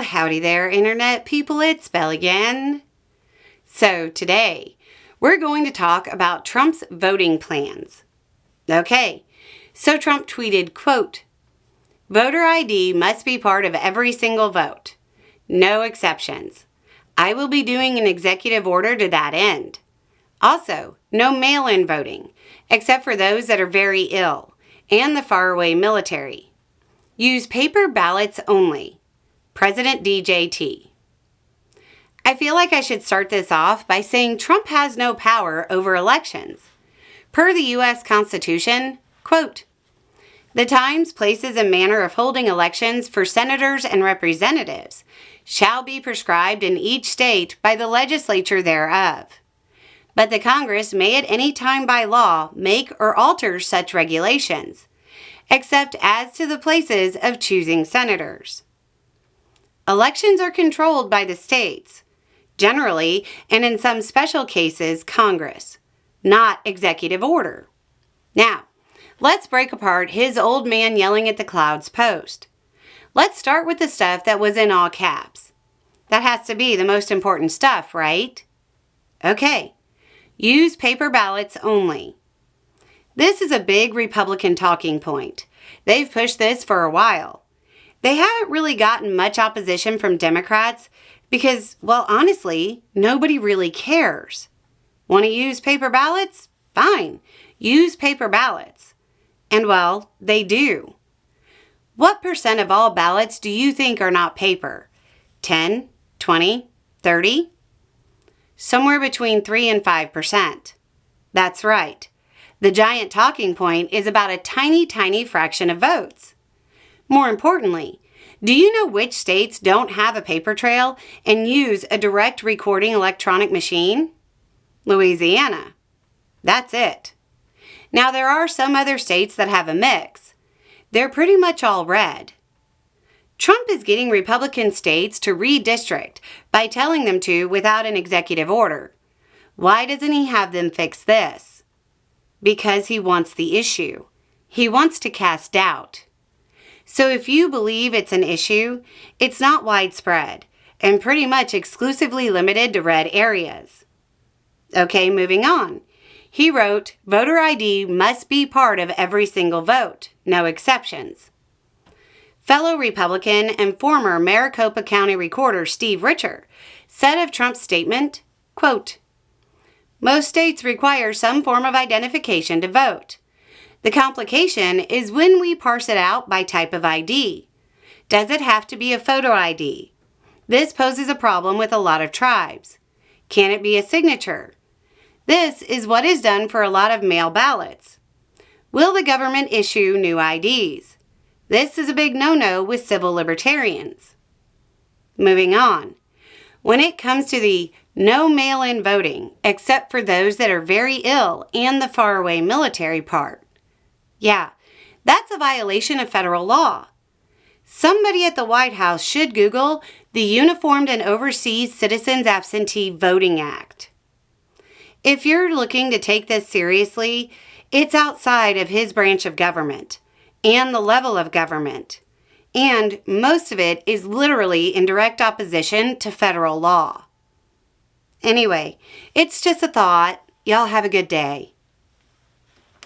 howdy there, Internet people, it's Belle again. So today, we're going to talk about Trump's voting plans. Okay, so Trump tweeted, quote, "Voter ID must be part of every single vote. No exceptions. I will be doing an executive order to that end. Also, no mail-in voting, except for those that are very ill, and the faraway military. Use paper ballots only. President DJT." I feel like I should start this off by saying Trump has no power over elections. Per the U.S. Constitution, quote, "The times, places, and manner of holding elections for senators and representatives shall be prescribed in each state by the legislature thereof. But the Congress may at any time by law make or alter such regulations, except as to the places of choosing senators. Elections are controlled by the states, generally, and in some special cases, Congress, not executive order." Now, let's break apart his old man yelling at the clouds post. Let's start with the stuff that was in all caps. That has to be the most important stuff, right? Okay, use paper ballots only. This is a big Republican talking point. They've pushed this for a while. They haven't really gotten much opposition from Democrats because, well, honestly, nobody really cares. Want to use paper ballots? Fine, use paper ballots. And, well, they do. What percent of all ballots do you think are not paper? 10, 20, 30? Somewhere between 3 and 5%. That's right. The giant talking point is about a tiny, tiny fraction of votes. More importantly, do you know which states don't have a paper trail and use a direct recording electronic machine? Louisiana. That's it. Now, there are some other states that have a mix. They're pretty much all red. Trump is getting Republican states to redistrict by telling them to without an executive order. Why doesn't he have them fix this? Because he wants the issue. He wants to cast doubt. So if you believe it's an issue, it's not widespread and pretty much exclusively limited to red areas. Okay, moving on. He wrote, "Voter ID must be part of every single vote, no exceptions." Fellow Republican and former Maricopa County Recorder Steve Richer said of Trump's statement, quote, "Most states require some form of identification to vote. The complication is when we parse it out by type of ID. Does it have to be a photo ID? This poses a problem with a lot of tribes. Can it be a signature? This is what is done for a lot of mail ballots. Will the government issue new IDs? This is a big no-no with civil libertarians." Moving on. When it comes to the no mail-in voting, except for those that are very ill and the faraway military part, yeah, that's a violation of federal law. Somebody at the White House should Google the Uniformed and Overseas Citizens Absentee Voting Act. If you're looking to take this seriously, it's outside of his branch of government and the level of government, and most of it is literally in direct opposition to federal law. Anyway, it's just a thought. Y'all have a good day.